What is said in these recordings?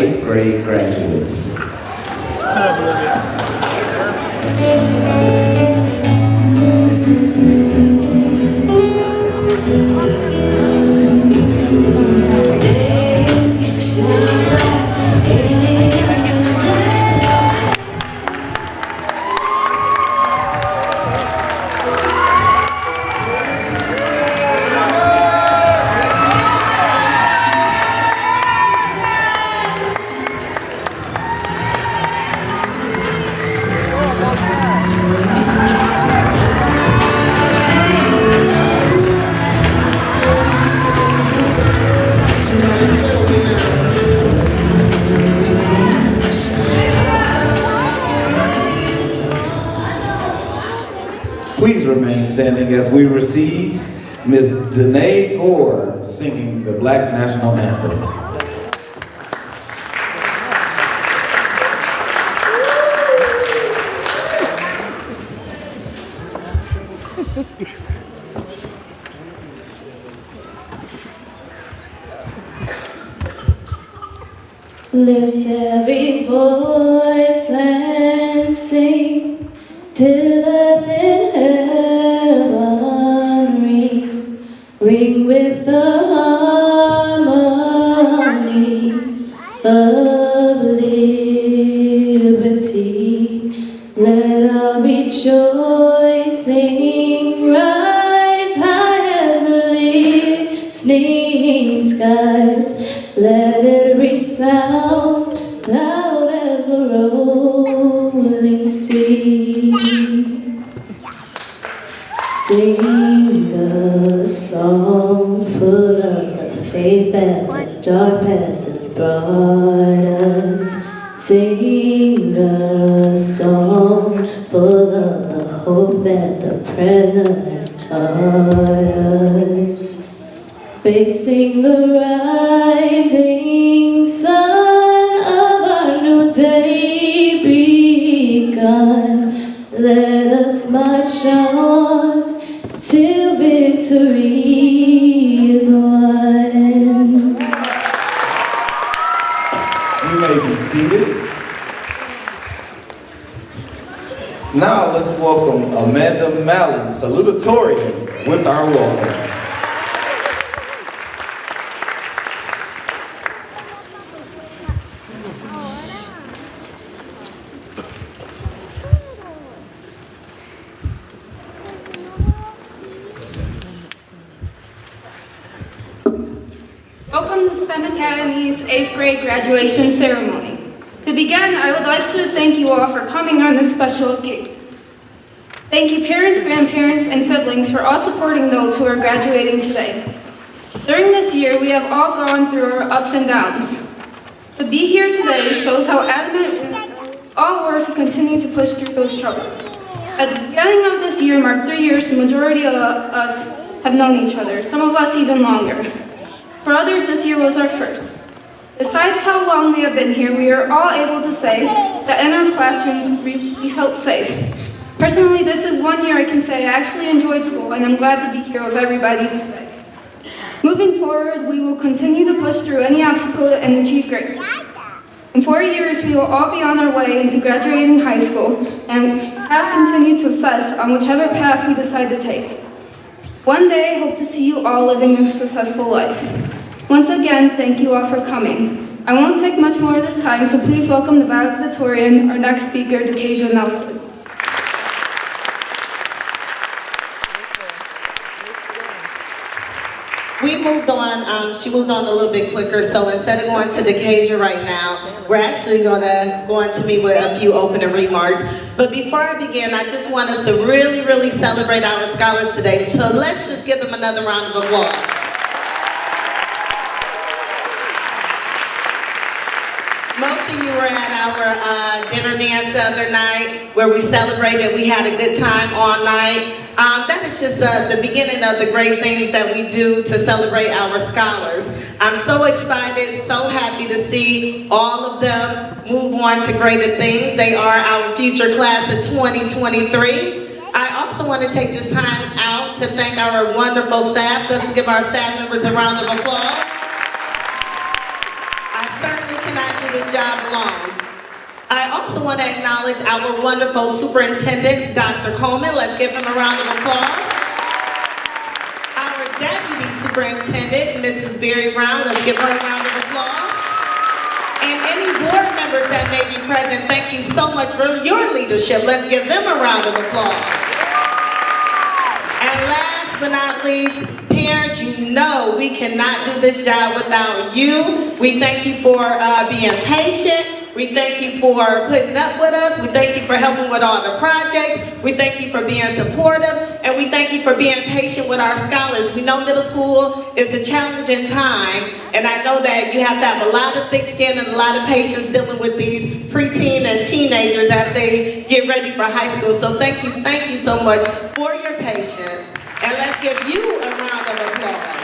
8th grade graduates. Please remain standing as we receive Ms. Danae Gore singing the Black National Anthem. Lift every voice and sing till earth and heaven ring, ring with the harmonies of liberty. Let our rejoicing rise high as the listening skies. Let it resound loud as the rolling sea. Sing a song full of the faith that the dark past has brought us. Sing a song full of the hope that the present has taught us. Facing the rising sun of our new day begun, let us march on till victory is won. You may be seated. Now let's welcome Amanda Mallon, salutatorian, with our welcome. Welcome to STEM Academy's 8th grade graduation ceremony. To begin, I would like to thank you all for coming on this special occasion. Thank you parents, grandparents, and siblings for all supporting those who are graduating today. During this year, we have all gone through our ups and downs. To be here today shows how adamant we all were to continue to push through those struggles. At the beginning of this year marked 3 years, the majority of us have known each other, some of us even longer. For others, this year was our first. Besides how long we have been here, we are all able to say that in our classrooms we felt safe. Personally, this is one year I can say I actually enjoyed school, and I'm glad to be here with everybody today. Moving forward, we will continue to push through any obstacle and achieve greatness. In 4 years, we will all be on our way into graduating high school and have continued success on whichever path we decide to take. One day, I hope to see you all living a successful life. Once again, thank you all for coming. I won't take much more this time, so please welcome the valedictorian, our next speaker, Decasia Nelson. We moved on, she moved on a little bit quicker, so instead of going to Decasia right now, we're actually gonna go on to me with a few opening remarks. But before I begin, I just want us to really, really celebrate our scholars today. So let's just give them another round of applause. Most of you were at our dinner dance the other night where we celebrated, we had a good time all night. That is just the beginning of the great things that we do to celebrate our scholars. I'm so excited, so happy to see all of them move on to greater things. They are our future class of 2023. I also want to take this time out to thank our wonderful staff. Let's give our staff members a round of applause. I certainly cannot do job alone. I also want to acknowledge our wonderful superintendent, Dr. Coleman. Let's give him a round of applause. Our deputy superintendent, Mrs. Berry Brown. Let's give her a round of applause. And any board members that may be present, thank you so much for your leadership. Let's give them a round of applause. And last but not least, parents, you know we cannot do this job without you. We thank you for being patient. We thank you for putting up with us. We thank you for helping with all the projects. We thank you for being supportive. And we thank you for being patient with our scholars. We know middle school is a challenging time. And I know that you have to have a lot of thick skin and a lot of patience dealing with these preteen and teenagers as they get ready for high school. So thank you so much for your patience. And let's give you a round of applause.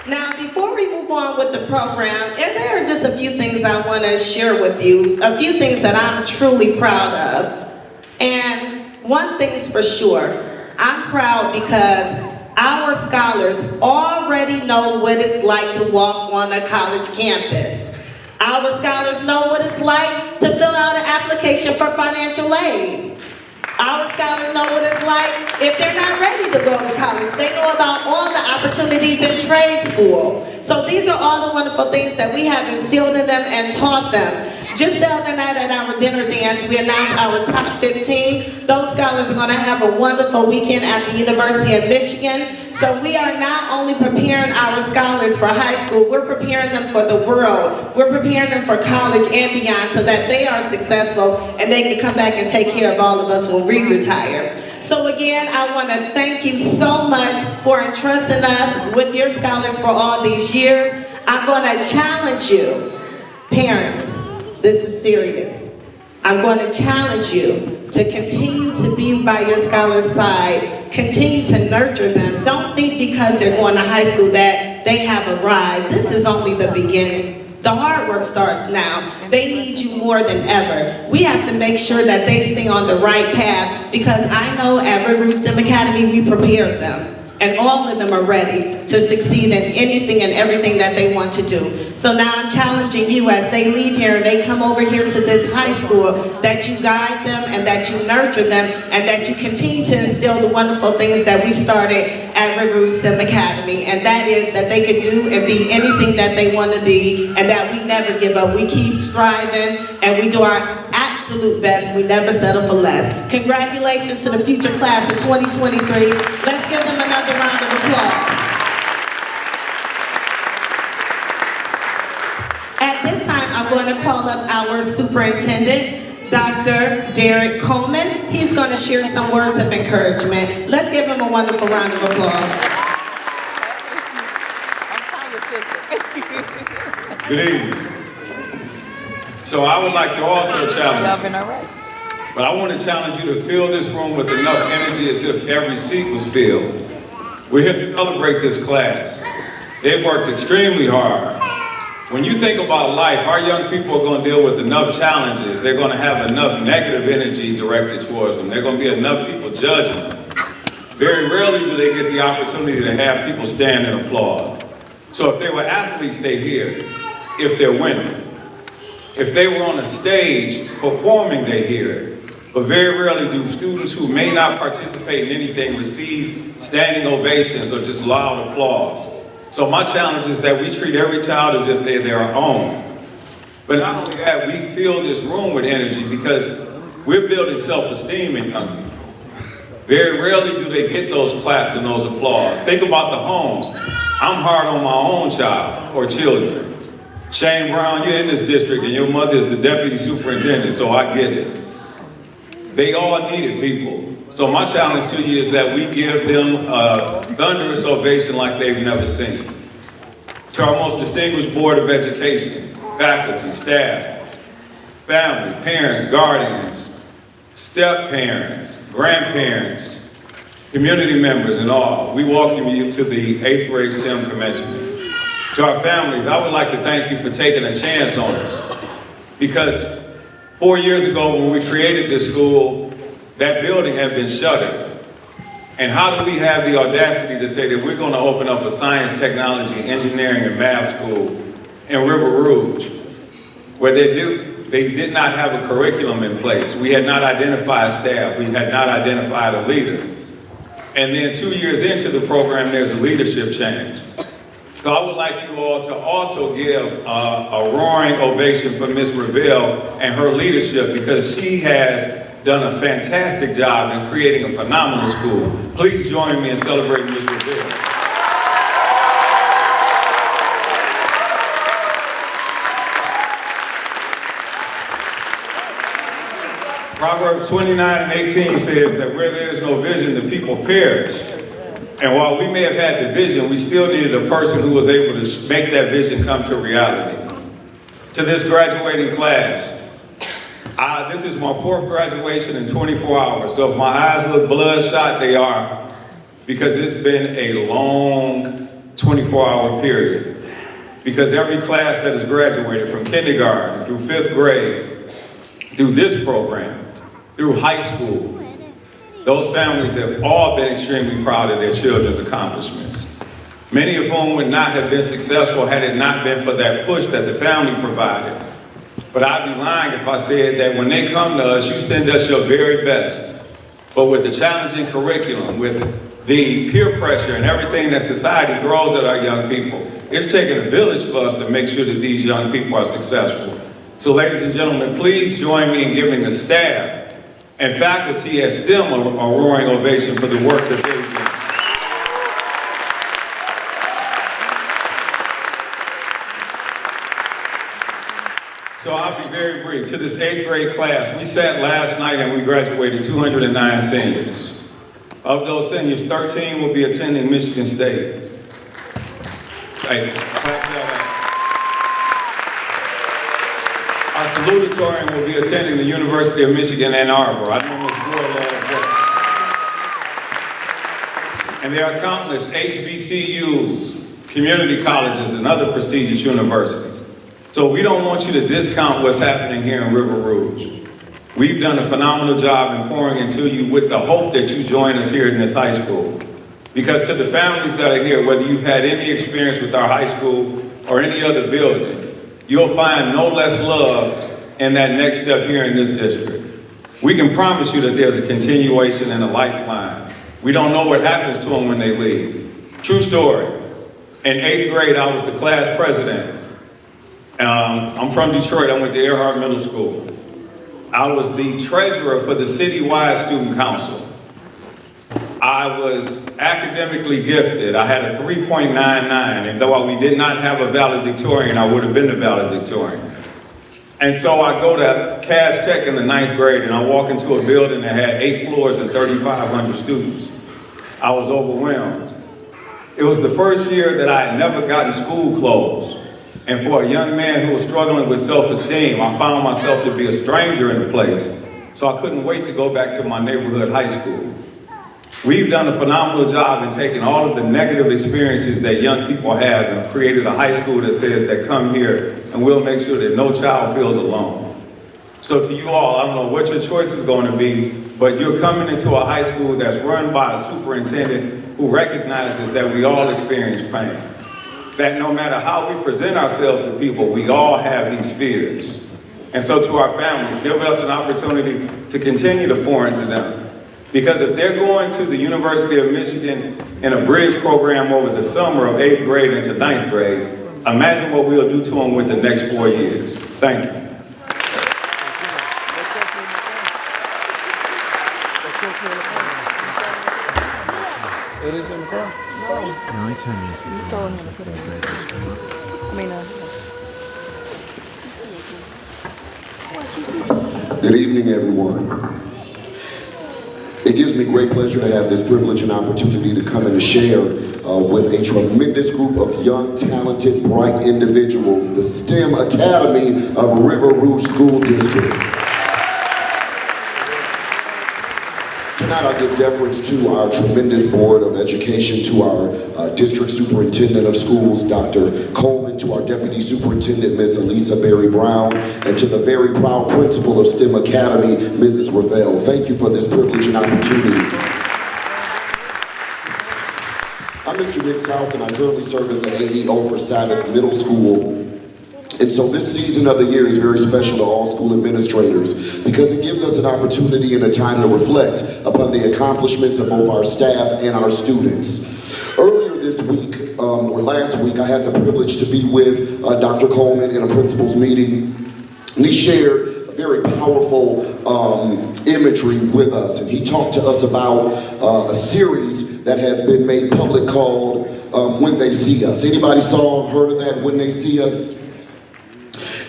Now, before we move on with the program, there are just a few things I want to share with you, a few things that I'm truly proud of. And one thing is for sure, I'm proud because our scholars already know what it's like to walk on a college campus. Our scholars know what it's like to fill out an application for financial aid. Our scholars know what it's like if they're not ready to go to college. They know about all the opportunities in trade school. So these are all the wonderful things that we have instilled in them and taught them. Just the other night at our dinner dance, we announced our top 15. Those scholars are going to have a wonderful weekend at the University of Michigan. So we are not only preparing our scholars for high school, we're preparing them for the world. We're preparing them for college and beyond so that they are successful and they can come back and take care of all of us when we retire. So again, I want to thank you so much for entrusting us with your scholars for all these years. I'm going to challenge you, parents, this is serious. I'm going to challenge you to continue to be by your scholar's side, continue to nurture them. Don't think because they're going to high school that they have arrived. This is only the beginning. The hard work starts now. They need you more than ever. We have to make sure that they stay on the right path because I know at Rouge STEM Academy we prepared them. And all of them are ready to succeed in anything and everything that they want to do. So now I'm challenging you as they leave here and they come over here to this high school that you guide them and that you nurture them and that you continue to instill the wonderful things that we started at Rouge STEM Academy. And that is that they could do and be anything that they want to be and that we never give up. We keep striving and we do our absolute best. We never settle for less. Congratulations to the future class of 2023. Let's give them another round of applause. At this time, I'm going to call up our superintendent, Dr. Derek Coleman. He's going to share some words of encouragement. Let's give him a wonderful round of applause. Good evening. So I would like to also challenge you, but I want to challenge you to fill this room with enough energy as if every seat was filled. We're here to celebrate this class. They've worked extremely hard. When you think about life, our young people are going to deal with enough challenges. They're going to have enough negative energy directed towards them. There are going to be enough people judging them. Very rarely do they get the opportunity to have people stand and applaud. So if they were athletes, they're here. If they're winning. If they were on a stage performing, they hear it. But very rarely do students who may not participate in anything receive standing ovations or just loud applause. So my challenge is that we treat every child as if they're their own. But not only that, we fill this room with energy because we're building self-esteem in young people. Very rarely do they get those claps and those applause. Think about the homes. I'm hard on my own child or children. Shane Brown, you're in this district and your mother is the deputy superintendent, so I get it. They all needed people. So my challenge to you is that we give them a thunderous ovation like they've never seen. To our most distinguished Board of Education, faculty, staff, family, parents, guardians, step-parents, grandparents, community members and all, we welcome you to the 8th grade STEM Convention. To our families, I would like to thank you for taking a chance on us. Because 4 years ago when we created this school, that building had been shuttered. And how do we have the audacity to say that we're going to open up a science, technology, engineering, and math school in River Rouge, where they did not have a curriculum in place. We had not identified staff. We had not identified a leader. And then 2 years into the program, there's a leadership change. So I would like you all to also give a roaring ovation for Ms. Revelle and her leadership, because she has done a fantastic job in creating a phenomenal school. Please join me in celebrating Ms. Revelle. Proverbs 29:18 says that where there is no vision, the people perish. And while we may have had the vision, we still needed a person who was able to make that vision come to reality. To this graduating class, this is my 4th graduation in 24 hours. So if my eyes look bloodshot, they are, because it's been a long 24-hour period. Because every class that has graduated from kindergarten through 5th grade, through this program, through high school, those families have all been extremely proud of their children's accomplishments. Many of whom would not have been successful had it not been for that push that the family provided. But I'd be lying if I said that when they come to us, you send us your very best. But with the challenging curriculum, with the peer pressure and everything that society throws at our young people, it's taken a village for us to make sure that these young people are successful. So ladies and gentlemen, please join me in giving the staff and faculty at STEM a roaring ovation for the work that they do. So I'll be very brief. To this 8th grade class, we sat last night and we graduated 209 seniors. Of those seniors, 13 will be attending Michigan State. Our salutatorian will be attending the University of Michigan, Ann Arbor. I know Ms. Boyle that. And there are countless HBCUs, community colleges, and other prestigious universities. So we don't want you to discount what's happening here in River Rouge. We've done a phenomenal job in pouring into you with the hope that you join us here in this high school. Because to the families that are here, whether you've had any experience with our high school or any other building, you'll find no less love in that next step here in this district. We can promise you that there's a continuation and a lifeline. We don't know what happens to them when they leave. True story. In 8th grade, I was the class president. I'm from Detroit. I went to Earhart Middle School. I was the treasurer for the citywide student council. I was academically gifted. I had a 3.99, and though we did not have a valedictorian, I would have been the valedictorian. And so I go to Cass Tech in the 9th grade, and I walk into a building that had 8 floors and 3,500 students. I was overwhelmed. It was the first year that I had never gotten school clothes. And for a young man who was struggling with self-esteem, I found myself to be a stranger in the place. So I couldn't wait to go back to my neighborhood high school. We've done a phenomenal job in taking all of the negative experiences that young people have and created a high school that says that come here and we'll make sure that no child feels alone. So to you all, I don't know what your choice is going to be, but you're coming into a high school that's run by a superintendent who recognizes that we all experience pain. That no matter how we present ourselves to people, we all have these fears. And so to our families, give us an opportunity to continue to pour into them. Because if they're going to the University of Michigan in a bridge program over the summer of 8th grade into 9th grade, imagine what we'll do to them with the next 4 years. Thank you. It is in the car? No, I told you. You told him to put it in. Good evening, everyone. It gives me great pleasure to have this privilege and opportunity to come and to share with a tremendous group of young, talented, bright individuals, the STEM Academy of River Rouge School District. Tonight I'll give deference to our tremendous Board of Education, to our District Superintendent of Schools, Dr. Coleman, to our Deputy Superintendent, Ms. Elisa Berry Brown, and to the very proud Principal of STEM Academy, Mrs. Revelle. Thank you for this privilege and opportunity. I'm Mr. Nick South, and I currently serve as the AEO for Sabbath Middle School. And so this season of the year is very special to all school administrators because it gives us an opportunity and a time to reflect upon the accomplishments of both our staff and our students. Earlier this week, or last week, I had the privilege to be with Dr. Coleman in a principal's meeting, and he shared a very powerful imagery with us, and he talked to us about a series that has been made public called When They See Us. Anybody saw, heard of that, When They See Us?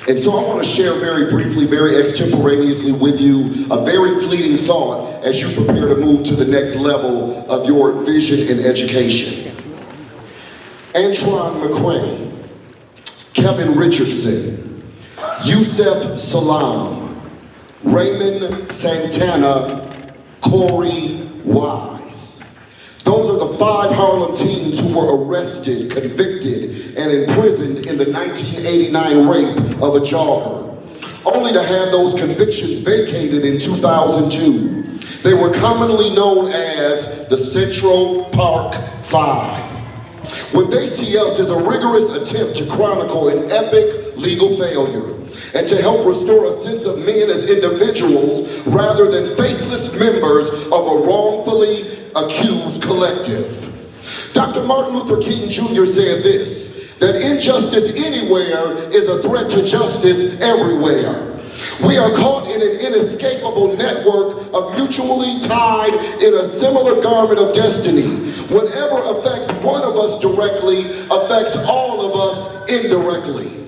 And so I want to share very briefly, very extemporaneously with you a very fleeting thought as you prepare to move to the next level of your vision and education. Antoine McCrae, Kevin Richardson, Yusef Salam, Raymond Santana, Corey Wise. Those are the 5 Harlem teens who were arrested, convicted, and imprisoned in the 1989 rape of a jogger, only to have those convictions vacated in 2002. They were commonly known as the Central Park Five. When They See Us is a rigorous attempt to chronicle an epic legal failure and to help restore a sense of men as individuals rather than faceless members of a wrongfully accused collective. Dr. Martin Luther King Jr. said this, that injustice anywhere is a threat to justice everywhere. We are caught in an inescapable network of mutually tied in a similar garment of destiny. Whatever affects one of us directly affects all of us indirectly.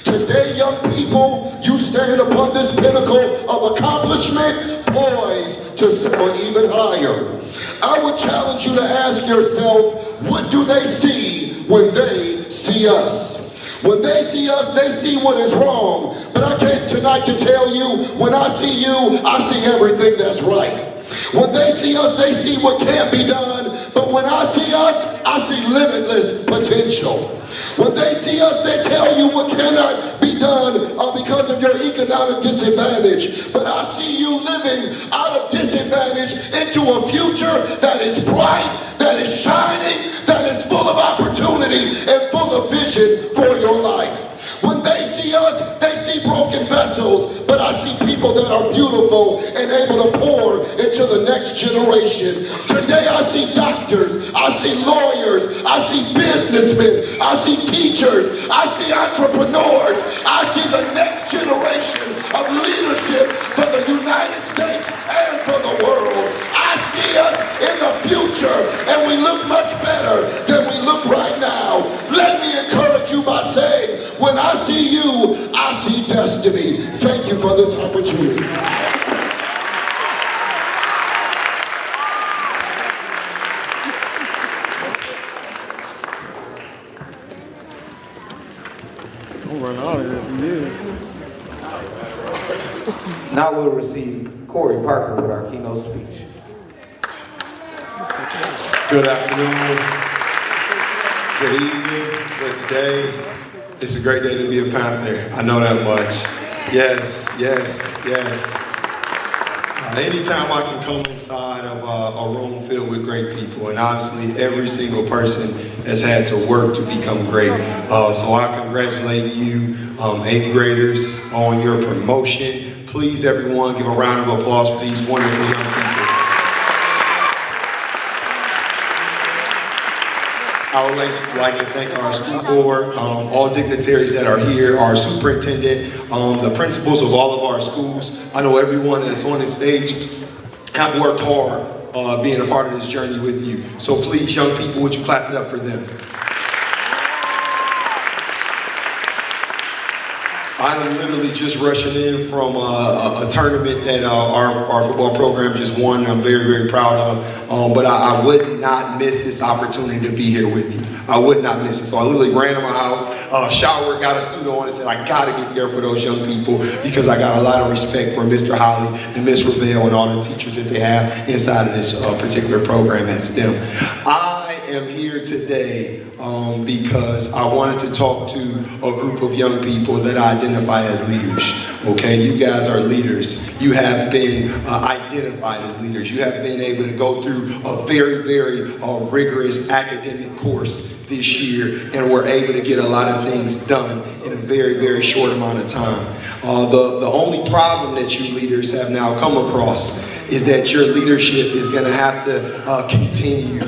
Today, young people, you stand upon this pinnacle of accomplishment, poised to soar even higher. I would challenge you to ask yourself, what do they see when they see us? When they see us, they see what is wrong. But I came tonight to tell you, when I see you, I see everything that's right. When they see us, they see what can't be done. But when I see us, I see limitless potential. When they see us, they tell you what cannot be done because of your economic disadvantage. But I see you living out of disadvantage into a future that is bright, that is shining, that is full of opportunity and full of vision for your life. When they see us, they see broken vessels, but I see people that are beautiful and able to pour into the next generation. Today I see doctors, I see lawyers, I see businessmen, I see teachers, I see entrepreneurs, I see the next generation of leadership for the United States and for the world. I see us in the future, and we look much better than we look right now. Let me encourage you by saying, when I see you, I see destiny. Thank you for this opportunity. Don't run out of here. Now we'll receive Corey Parker with our keynote speech. Good afternoon, good evening, good day. It's a great day to be a Panther. I know that much. Yes, yes, yes. Anytime I can come inside of a room filled with great people, and obviously every single person has had to work to become great. So I congratulate you, 8th graders, on your promotion. Please, everyone, give a round of applause for these wonderful young people. I would like to thank our school board, all dignitaries that are here, our superintendent, the principals of all of our schools. I know everyone that's on this stage have worked hard being a part of this journey with you. So please, young people, would you clap it up for them? I'm literally just rushing in from a tournament that our football program just won, and I'm very, very proud of. But I would not miss this opportunity to be here with you. I would not miss it. So I literally ran to my house, showered, got a suit on, and said, I gotta get there for those young people because I got a lot of respect for Mr. Holly and Ms. Ravel and all the teachers that they have inside of this particular program at STEM. I am here today because I wanted to talk to a group of young people that I identify as leaders. Okay, you guys are leaders. You have been identified as leaders. You have been able to go through a very, very rigorous academic course this year, and we're able to get a lot of things done in a very, very short amount of time. The only problem that you leaders have now come across is that your leadership is going to have to continue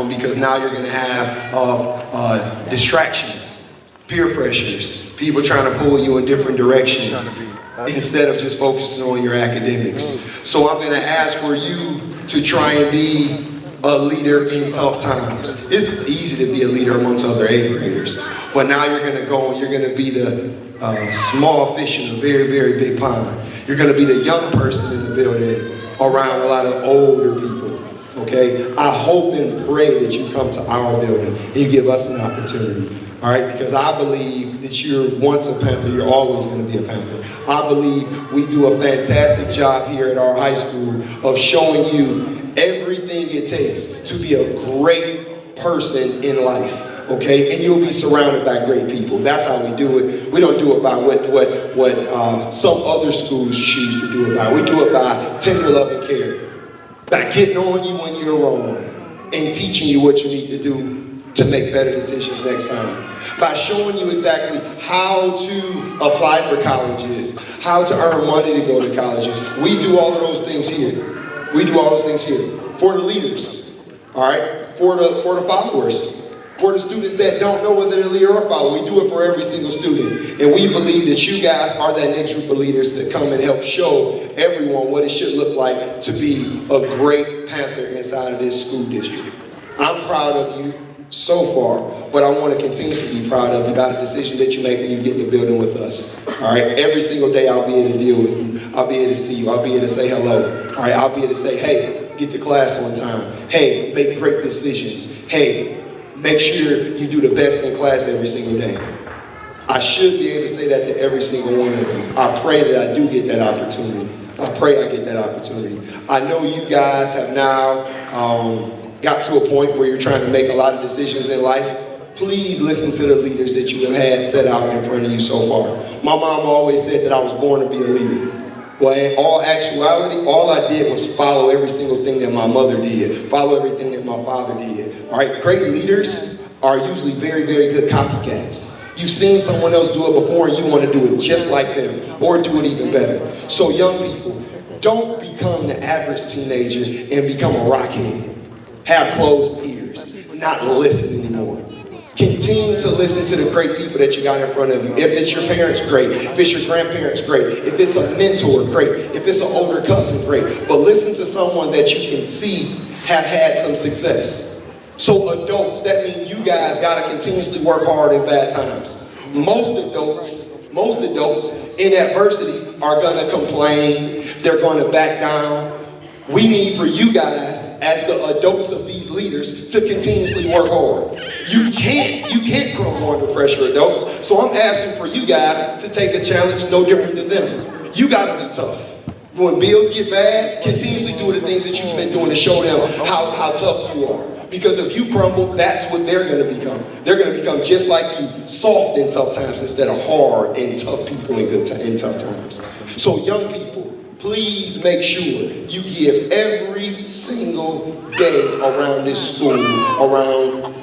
because now you're going to have distractions, peer pressures, people trying to pull you in different directions instead of just focusing on your academics. So I'm going to ask for you to try and be a leader in tough times. It's easy to be a leader amongst other 8th graders, but now you're going to go and you're going to be the small fish in a very, very big pond. You're going to be the young person in the building around a lot of older people, okay? I hope and pray that you come to our building and you give us an opportunity, all right? Because I believe that you're once a Panther, you're always going to be a Panther. I believe we do a fantastic job here at our high school of showing you everything it takes to be a great person in life. Okay, and you'll be surrounded by great people. That's how we do it. We don't do it by what some other schools choose to do it by. We do it by tender love and care, by getting on you when you're wrong and teaching you what you need to do to make better decisions next time, by showing you exactly how to apply for colleges, how to earn money to go to colleges. We do all of those things here. We do all those things here for the leaders, all right, for the followers. For the students that don't know whether they're a leader or follower, we do it for every single student. And we believe that you guys are that next group of leaders that come and help show everyone what it should look like to be a great Panther inside of this school district. I'm proud of you so far, but I want to continue to be proud of you about the decision that you make when you get in the building with us. All right, every single day I'll be able to deal with you. I'll be able to see you. I'll be able to say hello. All right, I'll be able to say, hey, get to class on time. Hey, make great decisions. Hey, make sure you do the best in class every single day. I should be able to say that to every single one of you. I pray that I do get that opportunity. I pray I get that opportunity. I know you guys have now got to a point where you're trying to make a lot of decisions in life. Please listen to the leaders that you have had set out in front of you so far. My mom always said that I was born to be a leader. Well, in all actuality, all I did was follow every single thing that my mother did, follow everything that my father did. All right, great leaders are usually very, very good copycats. You've seen someone else do it before and you want to do it just like them or do it even better. So young people, don't become the average teenager and become a rockhead. Have closed ears, not listen anymore. Continue to listen to the great people that you got in front of you. If it's your parents, great. If it's your grandparents, great. If it's a mentor, great. If it's an older cousin, great. But listen to someone that you can see have had some success. So adults, that means you guys got to continuously work hard in bad times. Most adults in adversity are going to complain. They're going to back down. We need for you guys, as the adults of these leaders, to continuously work hard. You can't crumble under pressure, adults. So I'm asking for you guys to take a challenge no different than them. You gotta be tough. When bills get bad, continuously do the things that you've been doing to show them how tough you are. Because if you crumble, that's what they're gonna become. They're gonna become just like you, soft in tough times instead of hard and tough people in tough times. So young people, please make sure you give every single day around this school, around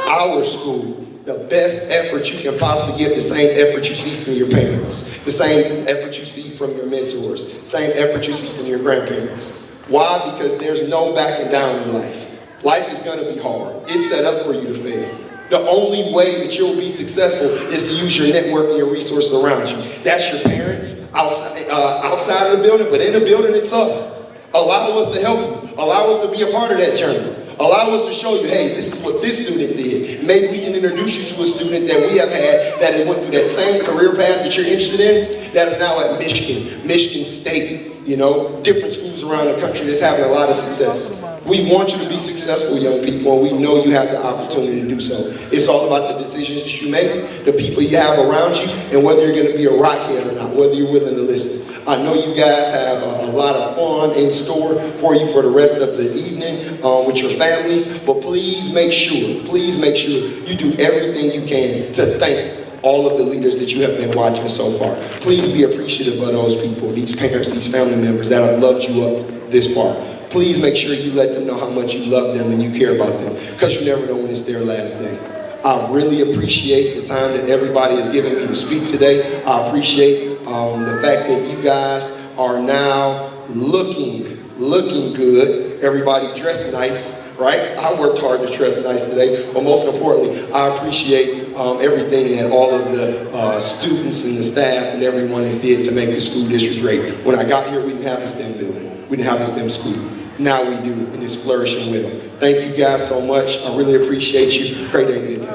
our school, the best effort you can possibly give, the same effort you see from your parents, the same effort you see from your mentors, same effort you see from your grandparents. Why? Because there's no backing down in life. Life is going to be hard. It's set up for you to fail. The only way that you'll be successful is to use your network and your resources around you. That's your parents outside of the building, but in the building, it's us. Allow us to help you. Allow us to be a part of that journey. Allow us to show you, hey, this is what this student did. Maybe we can introduce you to a student that we have had that has went through that same career path that you're interested in, that is now at Michigan State. you know, different schools around the country that's having a lot of success. We want you to be successful, young people, and we know you have the opportunity to do so. It's all about the decisions that you make, the people you have around you, and whether you're going to be a rockhead or not, whether you're willing to listen. I know you guys have a lot of fun in store for you for the rest of the evening with your families, but please make sure you do everything you can to thank all of the leaders that you have been watching so far. Please be appreciative of those people, these parents, these family members that have loved you up this far. Please make sure you let them know how much you love them and you care about them, because you never know when it's their last day. I really appreciate the time that everybody has given me to speak today. I appreciate the fact that you guys are now looking good. Everybody dressed nice, right? I worked hard to dress nice today, but most importantly, I appreciate everything that all of the students and the staff and everyone has did to make the school district great. When I got here, we didn't have a STEM building. We didn't have a STEM school. Now we do, and it's flourishing well. Thank you guys so much. I really appreciate you. Great day, good day.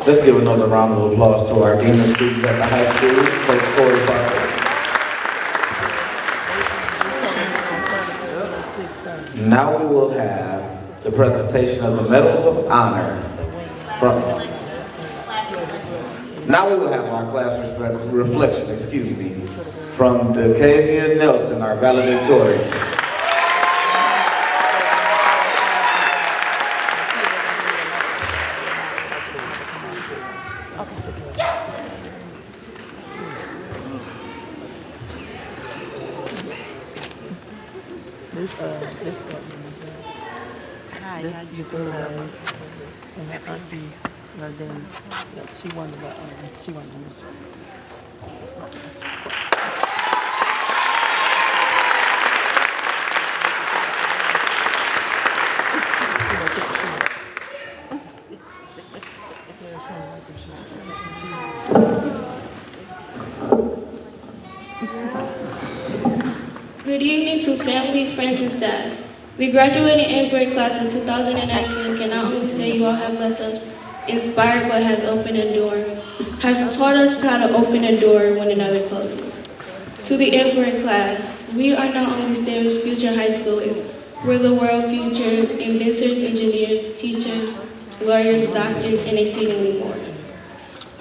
Let's give another round of applause to our Dean of Students at the high school, Coach Corey Parker. Now we will have the presentation of the Medals of Honor Now we will have our class reflection, from Decasia Nelson, our valedictorian. Good evening to family, friends, and staff. We graduated in 8th grade class in 2019. Can not only say you all have left us inspired, but has opened a door, has taught us how to open a door when another closes. To the 8th grade class, we are not only STEM's future high school, we're the world future inventors, engineers, teachers, lawyers, doctors, and exceedingly more.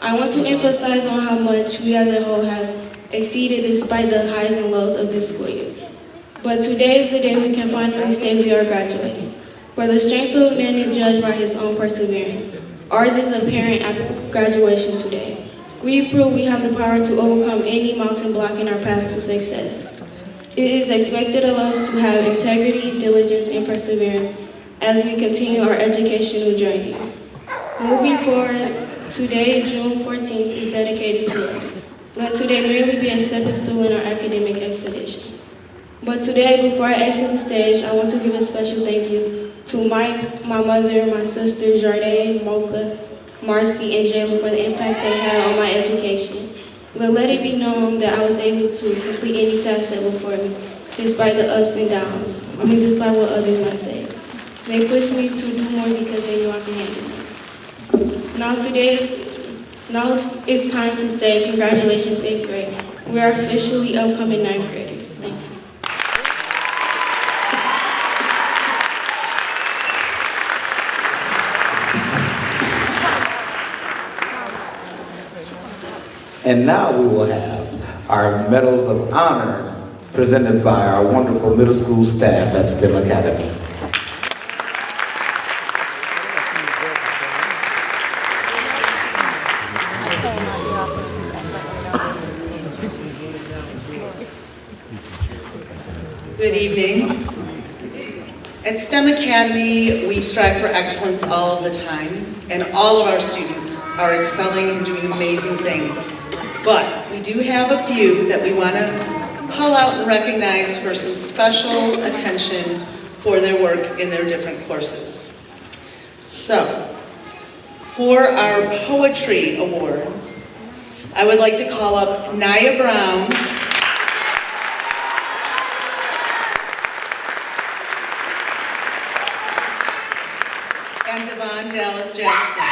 I want to emphasize on how much we as a whole have exceeded despite the highs and lows of this school year. But today is the day we can finally say we are graduating. For the strength of man is judged by his own perseverance. Ours is apparent at graduation today. We prove we have the power to overcome any mountain blocking our path to success. It is expected of us to have integrity, diligence, and perseverance as we continue our educational journey. Moving forward, today, June 14th, is dedicated to us. Let today merely be a stepping stool in our academic expedition. But today, before I exit the stage, I want to give a special thank you to Mike, my mother, my sisters, Jardine, Mocha, Marcy, and Jayla for the impact they had on my education. But let it be known that I was able to complete any task set before me, despite the ups and downs. Despite what others might say. They pushed me to do more because they knew I could handle it. Now it's time to say congratulations, 8th grade. We are officially upcoming 9th graders. Thank you. And now we will have our Medals of Honors presented by our wonderful middle school staff at STEM Academy. Good evening. At STEM Academy, we strive for excellence all of the time, and all of our students are excelling and doing amazing things. But we do have a few that we want to call out and recognize for some special attention for their work in their different courses. So, for our Poetry Award, I would like to call up Naya Brown, and Devon Dallas Jackson.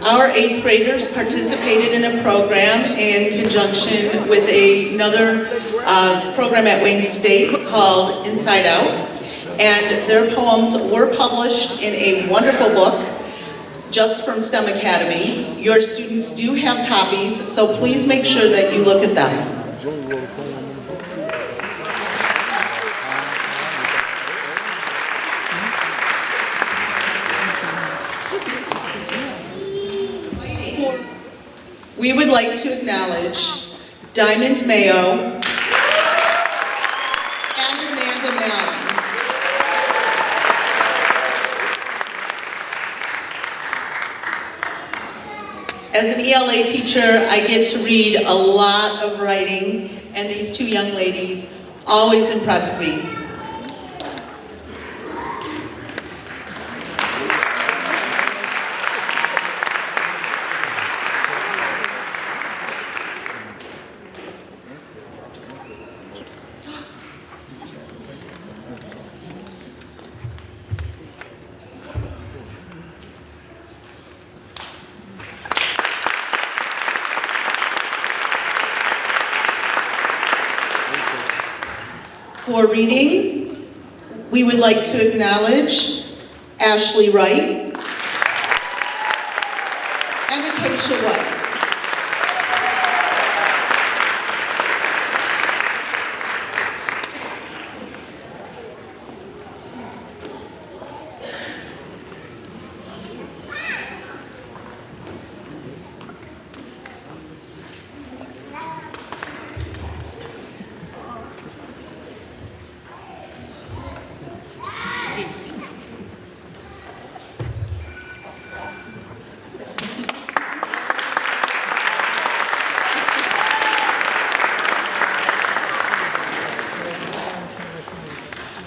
Our 8th graders participated in a program in conjunction with another program at Wayne State called Inside Out. And their poems were published in a wonderful book just from STEM Academy. Your students do have copies, so please make sure that you look at them. We would like to acknowledge Diamond Mayo and Amanda Mallon. As an ELA teacher, I get to read a lot of writing, and these two young ladies always impress me. For reading, we would like to acknowledge Ashley Wright and Acacia White.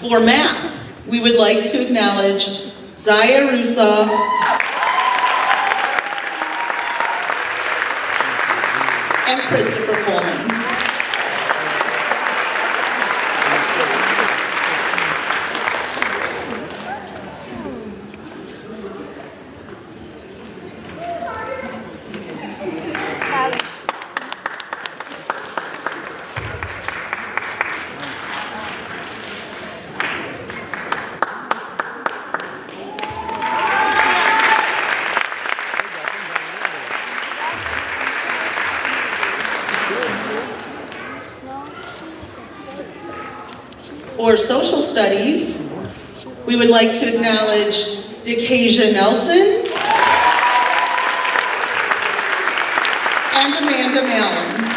For math, we would like to acknowledge Zaya Rusa and Christopher Coleman. For social studies, we would like to acknowledge Decasia Nelson and Amanda Mallon.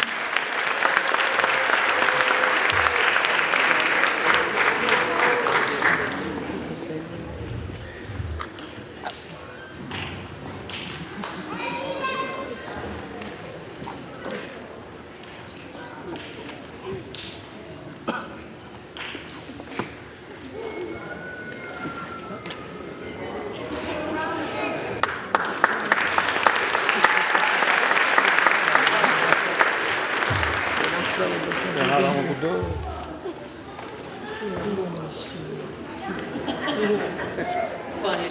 Funny.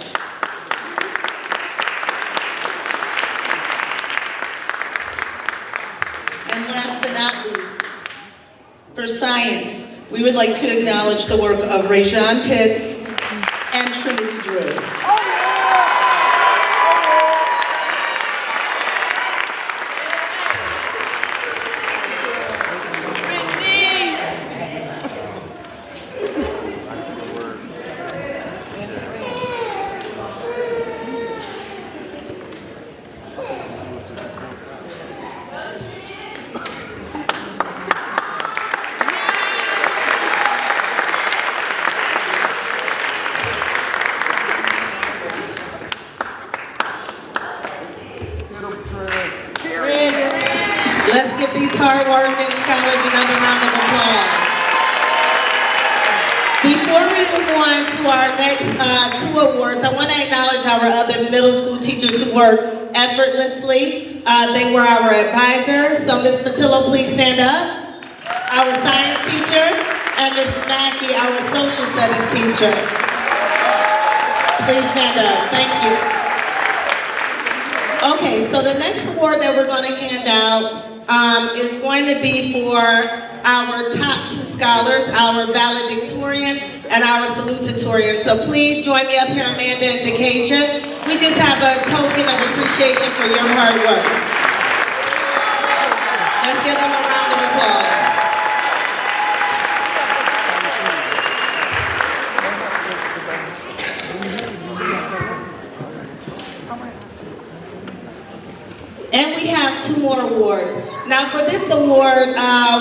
And last but not least, for science, we would like to acknowledge the work of Rajon Pitts and Trinity Drew. Before we move on to our next two awards, I want to acknowledge our other middle school teachers who work effortlessly. They were our advisors. So Ms. Patillo, please stand up. Our science teacher, and Ms. Mackey, our social studies teacher. Please stand up. Thank you. Okay, so the next award that we're going to hand out is going to be for our top two scholars, our valedictorian and our salutatorian. So please join me up here, Amanda and Decasia. We just have a token of appreciation for your hard work. Let's give them a round of applause. And we have two more awards. Now for this award,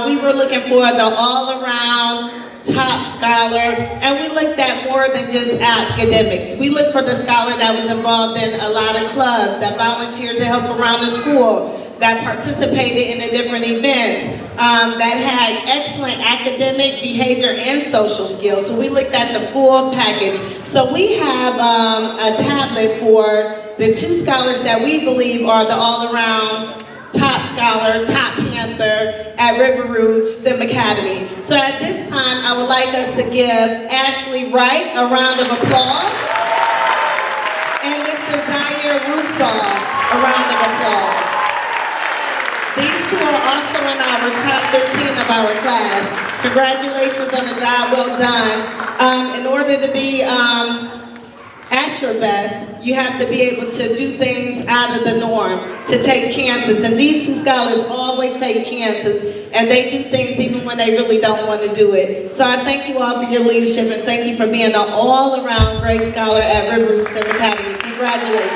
we were looking for the all-around top scholar, and we looked at more than just academics. We looked for the scholar that was involved in a lot of clubs, that volunteered to help around the school, that participated in the different events, that had excellent academic, behavior, and social skills. So we looked at the full package. So we have a tablet for the two scholars that we believe are the all-around top scholar, top Panther at River Rouge STEM Academy. So at this time, I would like us to give Ashley Wright a round of applause and Mr. Zaire Russell a round of applause. These two are also in our top 15 of our class. Congratulations on the job well done. In order to be at your best, you have to be able to do things out of the norm, to take chances. And these two scholars always take chances, and they do things even when they really don't want to do it. So I thank you all for your leadership, and thank you for being an all-around great scholar at River Rouge STEM Academy. Congratulations.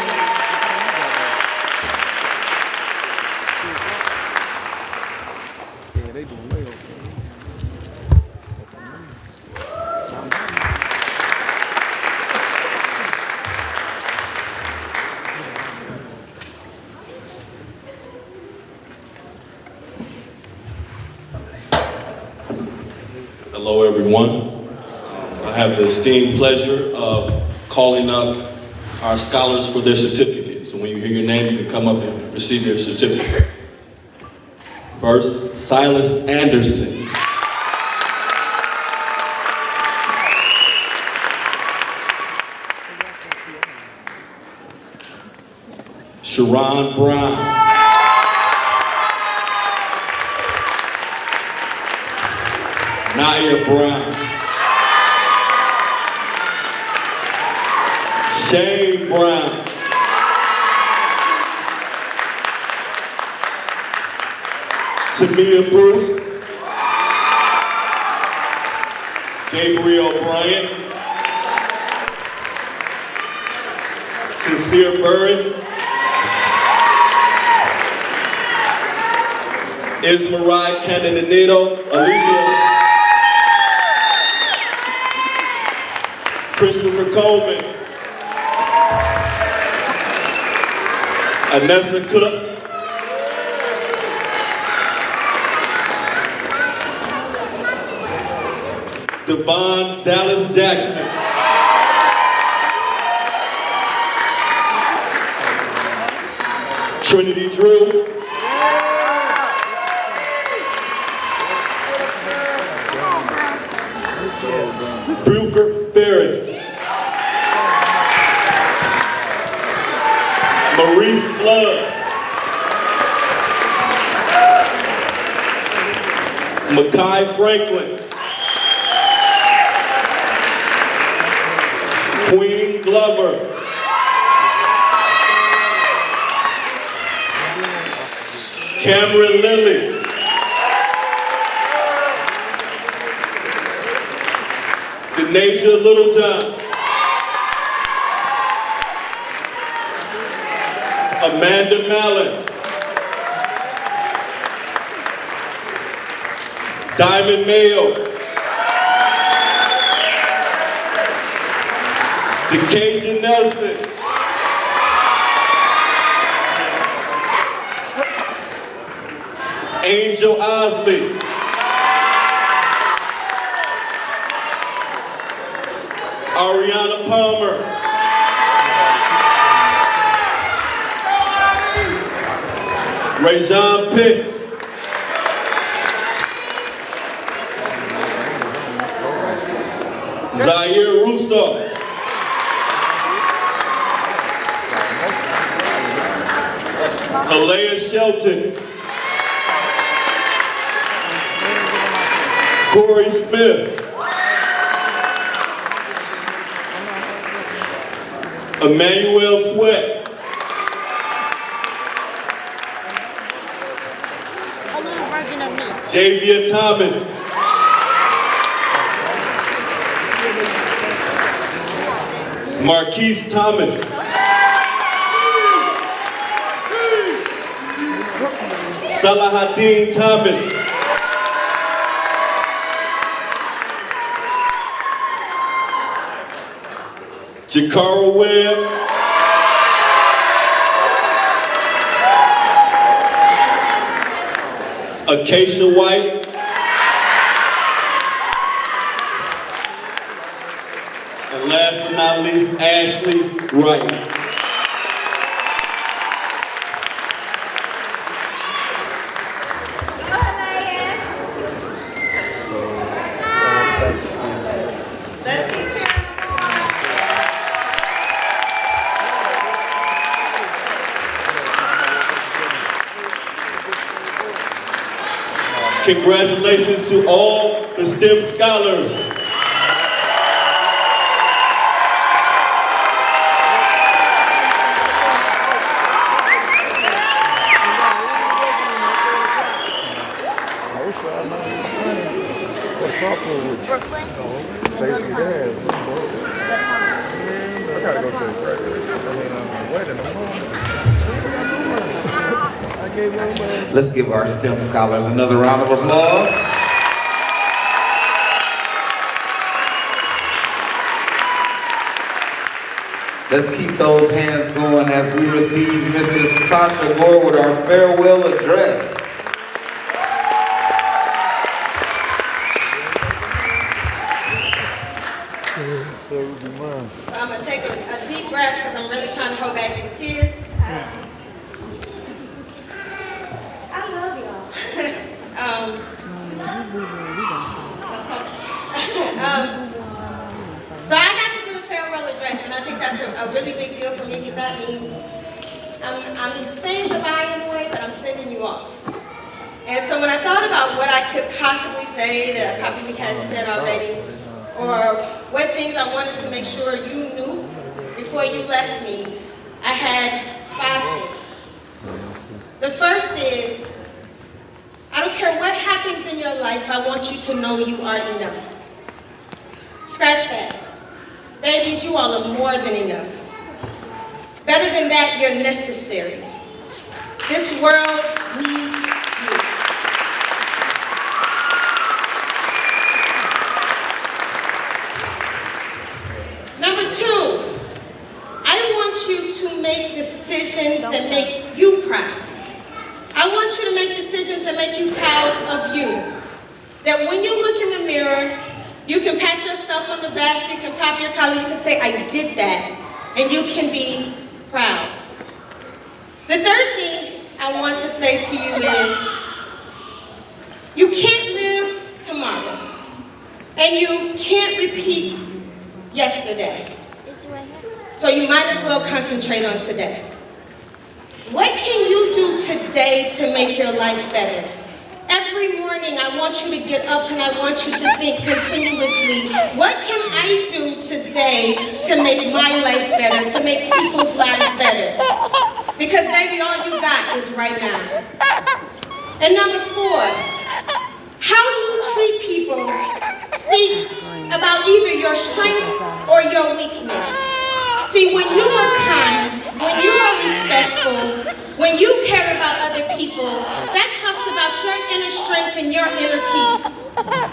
Yeah, they doing way okay. Hello, everyone. I have the esteemed pleasure of calling up our scholars for their certificate. So when you hear your name, you can come up and receive your certificate. First, Silas Anderson. Sharon Brown. Naya Brown. Shane Brown. Tamia Bruce. Gabriel Bryant. Sincere Burris. Ismarai Cananito. Olivia. Christopher Coleman, Anessa Cook, Devon Dallas Jackson, Trinity Drew, Brewker Ferris, Maurice Flood, Makai Franklin, Queen Glover, Cameron Lilly, Denasia Littlejohn, Amanda Mallon, Diamond Mayo, Decasia Nelson, Angel Osley, Ariana Palmer. Rajon Pitts. Zaire Russo. Halea Shelton. Corey Smith. Emmanuel Sweat. Javia Thomas. Marquise Thomas. Salahuddin Thomas. Jakara Webb. Acacia White. And last but not least, Ashley Wright. Congratulations to all the STEM scholars. Let's give our STEM scholars another round of applause. Let's keep those hands going as we receive Mrs. Tasha Moore with our farewell address. So I'm going to take a deep breath because I'm really trying to hold back these tears. I love y'all. So I got to do the farewell address, and I think that's a really big deal for me because that means I'm saying goodbye in a way, but I'm sending you off. And so when I thought about what I could possibly say that I probably hadn't said already, or what things I wanted to make sure you knew before you left me, I had 5 things. The first is, I don't care what happens in your life, I want you to know you are enough. Scratch that. Babies, you all are more than enough. Better than that, you're necessary. This world needs you. Number 2, I want you to make decisions that make you proud. I want you to make decisions that make you proud of you. That when you look in the mirror, you can pat yourself on the back, you can pop your collar, you can say, I did that, and you can be proud. The third thing I want to say to you is, you can't live tomorrow, and you can't repeat yesterday. So you might as well concentrate on today. What can you do today to make your life better? Every morning, I want you to get up and I want you to think continuously, what can I do today to make my life better, to make people's lives better? Because baby, all you got is right now. And number 4, how you treat people speaks about either your strength or your weakness. See, when you are kind, when you are respectful, when you care about other people, that talks about your inner strength and your inner peace.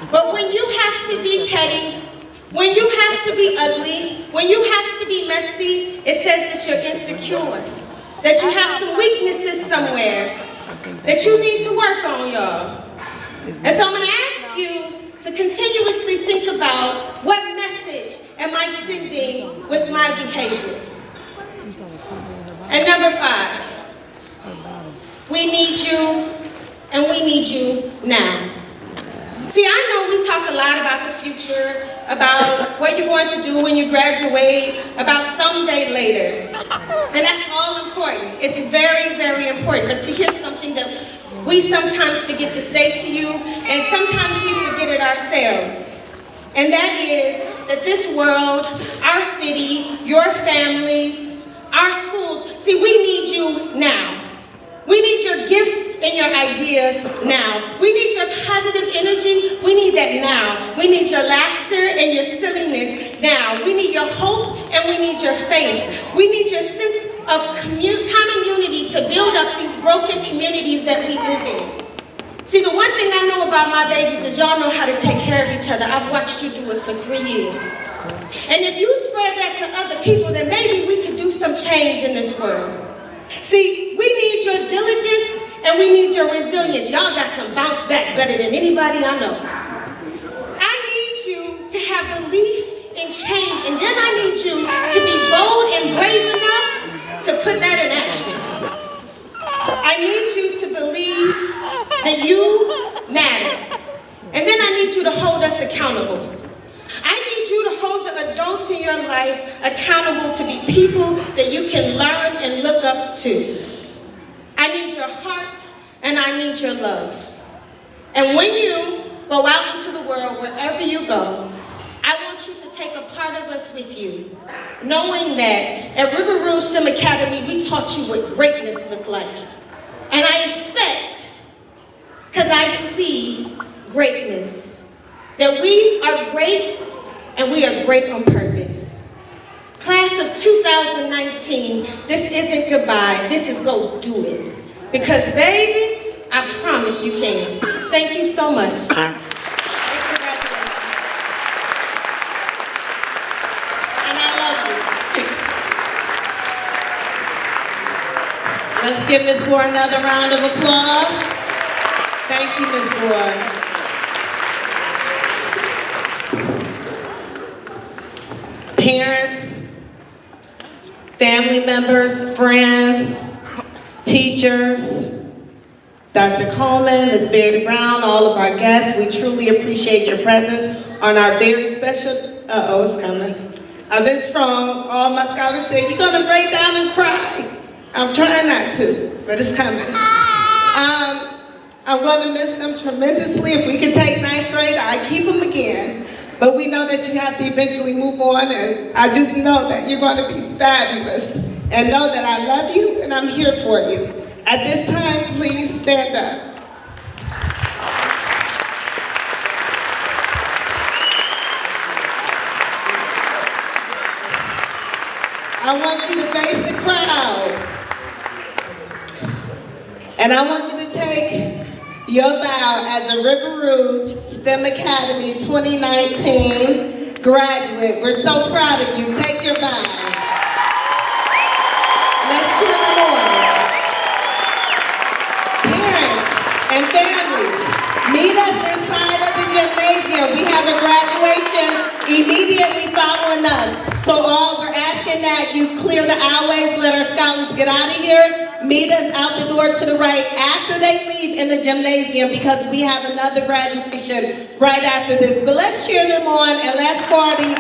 But when you have to be petty, when you have to be ugly, when you have to be messy, it says that you're insecure, that you have some weaknesses somewhere that you need to work on, y'all. And so I'm going to ask you to continuously think about what message am I sending with my behavior? And number 5, we need you, and we need you now. See, I know we talk a lot about the future, about what you're going to do when you graduate, about someday later. And that's all important. It's very, very important. But see, here's something that we sometimes forget to say to you, and sometimes we forget it ourselves. And that is that this world, our city, your families, our schools, see, we need you now. We need your gifts and your ideas now. We need your positive energy. We need that now. We need your laughter and your silliness now. We need your hope and we need your faith. We need your sense of community to build up these broken communities that we live in. See, the one thing I know about my babies is y'all know how to take care of each other. I've watched you do it for 3 years. And if you spread that to other people, then maybe we could do some change in this world. See, we need your diligence and we need your resilience. Y'all got some bounce back better than anybody I know. I need you to have belief in change, and then I need you to be bold and brave enough to put that in action. I need you to believe that you matter. And then I need you to hold us accountable. I need you to hold the adults in your life accountable to be people that you can learn and look up to. I need your heart and I need your love. And when you go out into the world, wherever you go, I want you to take a part of us with you, knowing that at River Rouge STEM Academy, we taught you what greatness looked like. And I expect, because I see greatness, that we are great and we are great on purpose. Class of 2019, this isn't goodbye, this is go do it. Because babies, I promise you can. Thank you so much. And I love you. Let's give Ms. Gore another round of applause. Thank you, Ms. Gore. Parents, family members, friends, teachers, Dr. Coleman, Ms. Verity Brown, all of our guests, we truly appreciate your presence on our very special, it's coming. I've been strong. All my scholars say, you're gonna break down and cry. I'm trying not to, but it's coming. I'm gonna miss them tremendously. If we could take 9th grade, I'd keep them again. But we know that you have to eventually move on, and I just know that you're going to be fabulous. And know that I love you, and I'm here for you. At this time, please stand up. I want you to face the crowd. And I want you to take your bow as a River Rouge STEM Academy 2019 graduate. We're so proud of you. Take your bow. Let's cheer them on. Parents and families, meet us inside of the gymnasium. We have a graduation immediately following us. So all we're asking that you clear the aisleways, let our scholars get out of here. Meet us out the door to the right after they leave in the gymnasium, because we have another graduation right after this. But let's cheer them on and let's party